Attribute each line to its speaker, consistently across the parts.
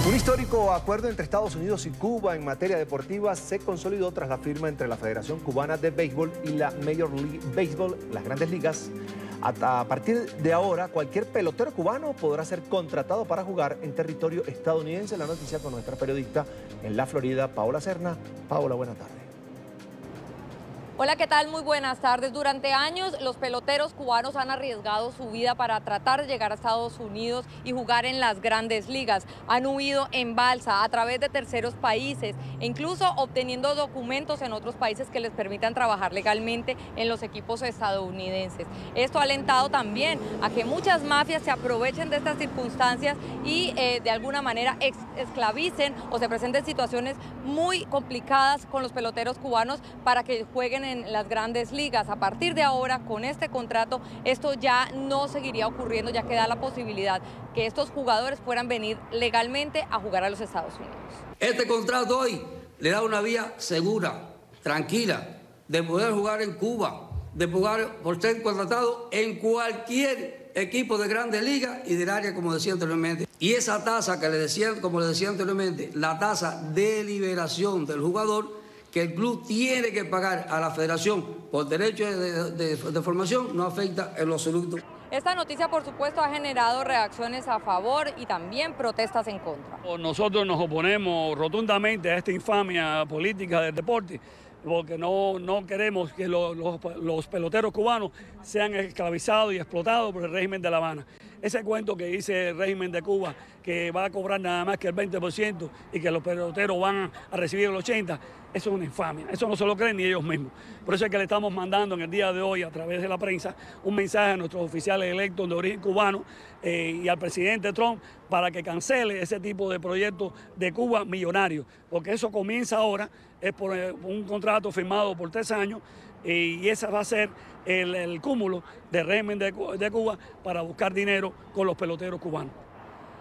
Speaker 1: Un histórico acuerdo entre Estados Unidos y Cuba en materia deportiva se consolidó tras la firma entre la Federación Cubana de Béisbol y la Major League Baseball, las grandes ligas. A partir de ahora, cualquier pelotero cubano podrá ser contratado para jugar en territorio estadounidense. La noticia con nuestra periodista en la Florida, Paola Serna. Paola, buenas tardes.
Speaker 2: Hola, ¿qué tal? Muy buenas tardes. Durante años, los peloteros cubanos han arriesgado su vida para tratar de llegar a Estados Unidos y jugar en las grandes ligas. Han huido en balsa a través de terceros países e incluso obteniendo documentos en otros países que les permitan trabajar legalmente en los equipos estadounidenses. Esto ha alentado también a que muchas mafias se aprovechen de estas circunstancias y de alguna manera esclavicen o se presenten situaciones muy complicadas con los peloteros cubanos para que jueguen en las grandes ligas. A partir de ahora, con este contrato, esto ya no seguiría ocurriendo, ya que da la posibilidad que estos jugadores puedan venir legalmente a jugar a los Estados Unidos.
Speaker 3: Este contrato hoy le da una vía segura, tranquila, de poder jugar en Cuba, de poder por ser contratado en cualquier equipo de grandes ligas y del área, como decía anteriormente. Y esa tasa que le decía, como le decía anteriormente, la tasa de liberación del jugador, que el club tiene que pagar a la federación por derecho de formación, no afecta en lo absoluto.
Speaker 2: Esta noticia, por supuesto, ha generado reacciones a favor y también protestas en contra.
Speaker 4: Nosotros nos oponemos rotundamente a esta infamia política del deporte, porque no queremos que los peloteros cubanos sean esclavizados y explotados por el régimen de La Habana. Ese cuento que dice el régimen de Cuba, que va a cobrar nada más que el 20% y que los peloteros van a recibir el 80%, eso es una infamia. Eso no se lo creen ni ellos mismos. Por eso es que le estamos mandando en el día de hoy, a través de la prensa, un mensaje a nuestros oficiales electos de origen cubano y al presidente Trump para que cancele ese tipo de proyectos de Cuba millonarios, porque eso comienza ahora, es por un contrato firmado por 3 años y ese va a ser el cúmulo del régimen de Cuba para buscar dinero con los peloteros cubanos.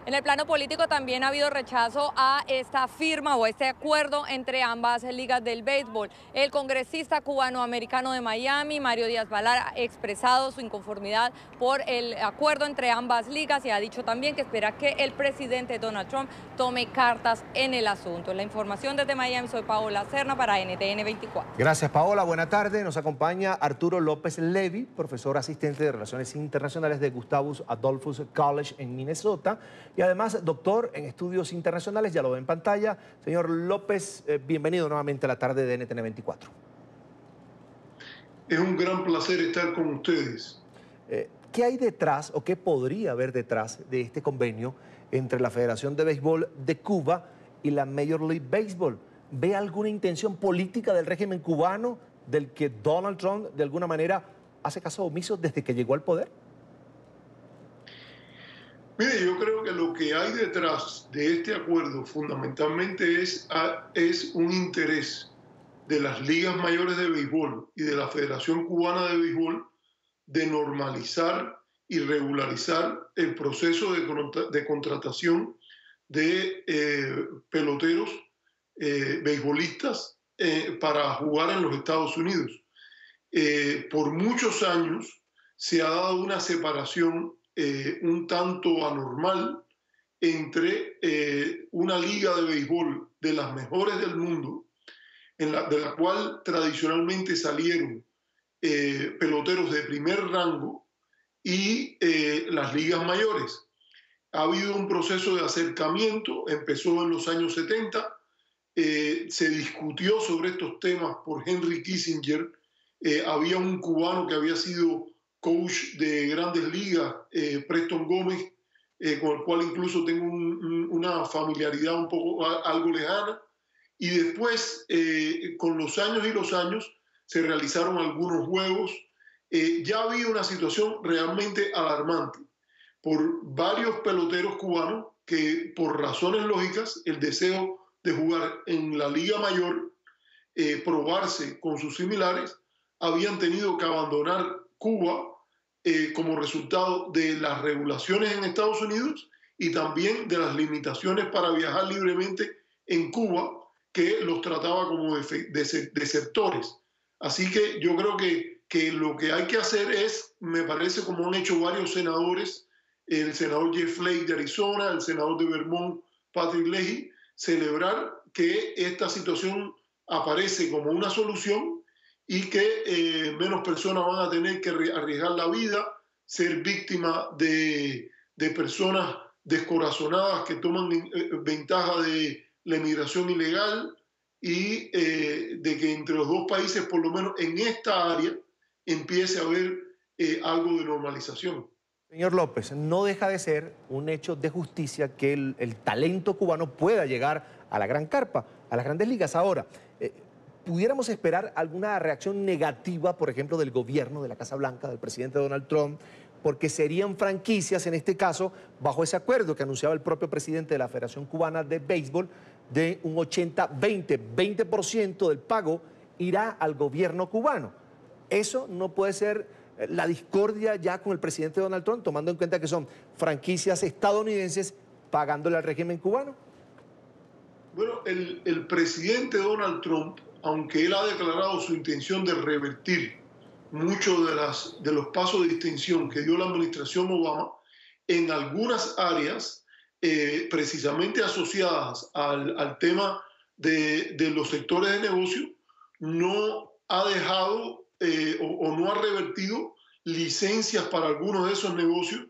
Speaker 2: En el plano político también ha habido rechazo a esta firma o este acuerdo entre ambas ligas del béisbol. El congresista cubano-americano de Miami, Mario Díaz-Balart, ha expresado su inconformidad por el acuerdo entre ambas ligas y ha dicho también que espera que el presidente Donald Trump tome cartas en el asunto. La información desde Miami, soy Paola Serna para NTN 24.
Speaker 1: Gracias, Paola. Buena tarde. Nos acompaña Arturo López Levy, profesor asistente de Relaciones Internacionales de Gustavus Adolphus College en Minnesota y además doctor en estudios internacionales, ya lo ve en pantalla. Señor López, bienvenido nuevamente a la tarde de NTN 24.
Speaker 5: Es un gran placer estar con ustedes.
Speaker 1: ¿Qué hay detrás o qué podría haber detrás de este convenio entre la Federación de Béisbol de Cuba y la Major League Baseball? ¿Ve alguna intención política del régimen cubano del que Donald Trump de alguna manera hace caso omiso desde que llegó al poder?
Speaker 5: Mire, yo creo que lo que hay detrás de este acuerdo fundamentalmente es un interés de las ligas mayores de béisbol y de la Federación Cubana de Béisbol de normalizar y regularizar el proceso de contratación de peloteros beisbolistas para jugar en los Estados Unidos. Por muchos años se ha dado una separación un tanto anormal entre una liga de béisbol de las mejores del mundo, de la cual tradicionalmente salieron peloteros de primer rango, y las ligas mayores. Ha habido un proceso de acercamiento, empezó en los años 70, se discutió sobre estos temas por Henry Kissinger, había un cubano que había sido coach de grandes ligas, Preston Gómez, con el cual incluso tengo una familiaridad un poco algo lejana, y después con los años se realizaron algunos juegos. Ya había una situación realmente alarmante por varios peloteros cubanos que por razones lógicas, el deseo de jugar en la Liga Mayor, probarse con sus similares, habían tenido que abandonar Cuba como resultado de las regulaciones en Estados Unidos y también de las limitaciones para viajar libremente en Cuba, que los trataba como desertores. Así que yo creo que lo que hay que hacer es, me parece como han hecho varios senadores, el senador Jeff Flake de Arizona, el senador de Vermont, Patrick Leahy, celebrar que esta situación aparece como una solución y que menos personas van a tener que arriesgar la vida, ser víctimas de personas descorazonadas que toman ventaja de la inmigración ilegal y de que entre los dos países, por lo menos en esta área, empiece a haber algo de normalización.
Speaker 1: Señor López, no deja de ser un hecho de justicia que el talento cubano pueda llegar a la gran carpa, a las grandes ligas. Ahora, ¿pudiéramos esperar alguna reacción negativa, por ejemplo, del gobierno, de la Casa Blanca, del presidente Donald Trump, porque serían franquicias, en este caso, bajo ese acuerdo que anunciaba el propio presidente de la Federación Cubana de Béisbol, de un 80-20, 20% del pago irá al gobierno cubano? Eso no puede ser la discordia ya con el presidente Donald Trump, tomando en cuenta que son franquicias estadounidenses pagándole al régimen cubano.
Speaker 5: Bueno, el presidente Donald Trump, aunque él ha declarado su intención de revertir muchos de los pasos de distinción que dio la administración Obama, en algunas áreas precisamente asociadas al tema de los sectores de negocio, no ha dejado o no ha revertido licencias para algunos de esos negocios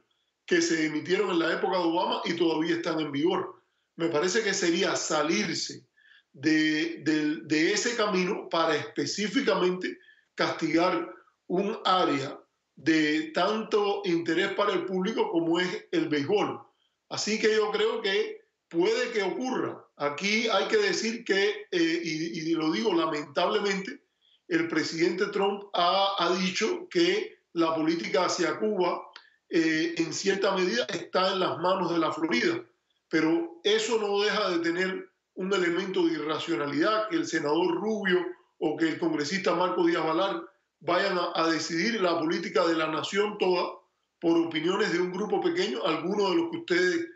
Speaker 5: que se emitieron en la época de Obama y todavía están en vigor. Me parece que sería salirse de ese camino para específicamente castigar un área de tanto interés para el público como es el béisbol. Así que yo creo que puede que ocurra. Aquí hay que decir que, y lo digo lamentablemente, el presidente Trump ha dicho que la política hacia Cuba en cierta medida está en las manos de la Florida, pero eso no deja de tener un elemento de irracionalidad, que el senador Rubio o que el congresista Marco Díaz-Balart vayan a decidir la política de la nación toda por opiniones de un grupo pequeño, algunos de los que usted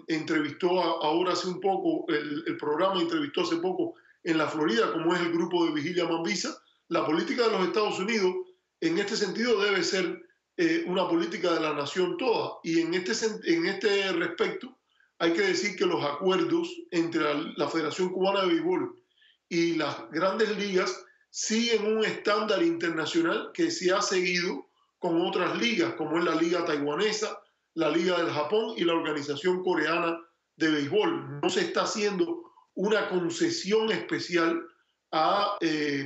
Speaker 5: entrevistó ahora hace un poco, el programa entrevistó hace poco en la Florida, como es el grupo de Vigilia Mambisa. La política de los Estados Unidos en este sentido debe ser una política de la nación toda, y en este respecto hay que decir que los acuerdos entre la Federación Cubana de Béisbol y las grandes ligas siguen un estándar internacional que se ha seguido con otras ligas, como es la Liga Taiwanesa, la Liga del Japón y la Organización Coreana de Béisbol. No se está haciendo una concesión especial a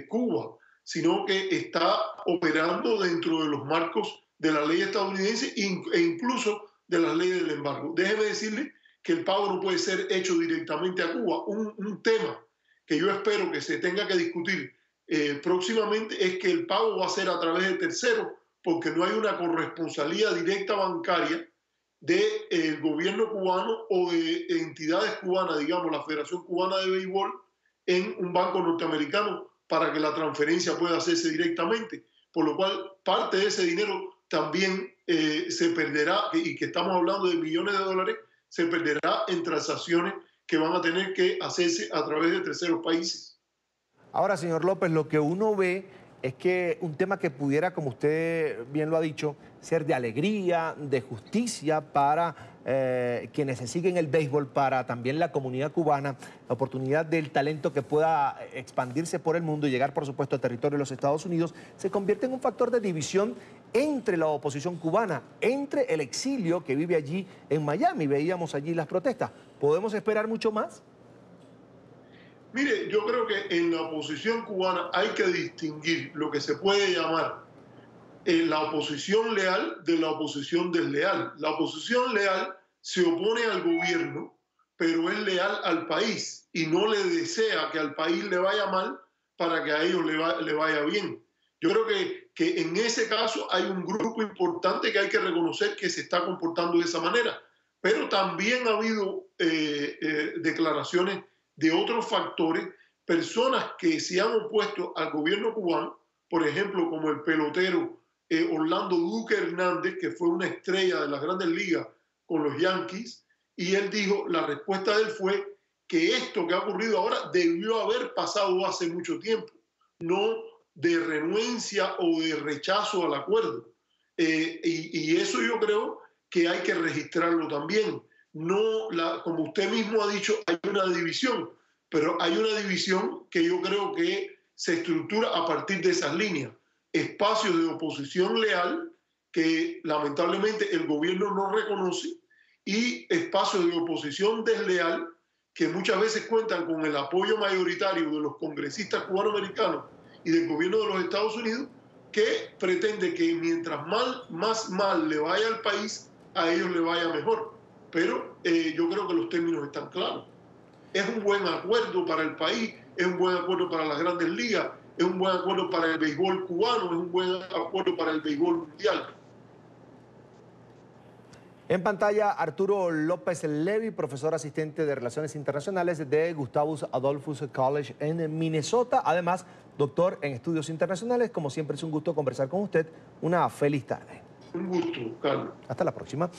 Speaker 5: Cuba, sino que está operando dentro de los marcos de la ley estadounidense e incluso de las leyes del embargo. Déjeme decirle que el pago no puede ser hecho directamente a Cuba. Un tema que yo espero que se tenga que discutir próximamente es que el pago va a ser a través de terceros, porque no hay una corresponsalía directa bancaria del gobierno cubano o de entidades cubanas, digamos la Federación Cubana de Béisbol, en un banco norteamericano para que la transferencia pueda hacerse directamente, por lo cual parte de ese dinero también se perderá, y que estamos hablando de millones de dólares, se perderá en transacciones que van a tener que hacerse a través de terceros países.
Speaker 1: Ahora, señor López, lo que uno ve es que un tema que pudiera, como usted bien lo ha dicho, ser de alegría, de justicia para quienes se siguen el béisbol, para también la comunidad cubana, la oportunidad del talento que pueda expandirse por el mundo y llegar, por supuesto, al territorio de los Estados Unidos, se convierte en un factor de división entre la oposición cubana, entre el exilio que vive allí en Miami. Veíamos allí las protestas. ¿Podemos esperar mucho más?
Speaker 5: Mire, yo creo que en la oposición cubana hay que distinguir lo que se puede llamar la oposición leal de la oposición desleal. La oposición leal se opone al gobierno, pero es leal al país y no le desea que al país le vaya mal para que a ellos le vaya bien. Yo creo que en ese caso hay un grupo importante que hay que reconocer que se está comportando de esa manera, pero también ha habido declaraciones de otros factores, personas que se han opuesto al gobierno cubano, por ejemplo, como el pelotero Orlando Duque Hernández, que fue una estrella de las grandes ligas con los Yankees, y él dijo, la respuesta de él fue que esto que ha ocurrido ahora debió haber pasado hace mucho tiempo, no de renuencia o de rechazo al acuerdo. Y eso yo creo que hay que registrarlo también. como usted mismo ha dicho, hay una división, pero hay una división que yo creo que se estructura a partir de esas líneas. Espacios de oposición leal que lamentablemente el gobierno no reconoce y espacios de oposición desleal que muchas veces cuentan con el apoyo mayoritario de los congresistas cubanoamericanos y del gobierno de los Estados Unidos, que pretende que mientras más mal le vaya al país, a ellos le vaya mejor. Pero yo creo que los términos están claros. Es un buen acuerdo para el país, es un buen acuerdo para las grandes ligas, es un buen acuerdo para el béisbol cubano, es un buen acuerdo para el béisbol mundial.
Speaker 1: En pantalla, Arturo López Levy, profesor asistente de Relaciones Internacionales de Gustavus Adolphus College en Minnesota. Además, doctor en Estudios Internacionales. Como siempre, es un gusto conversar con usted. Una feliz tarde.
Speaker 5: Un gusto, Carlos.
Speaker 1: Hasta la próxima.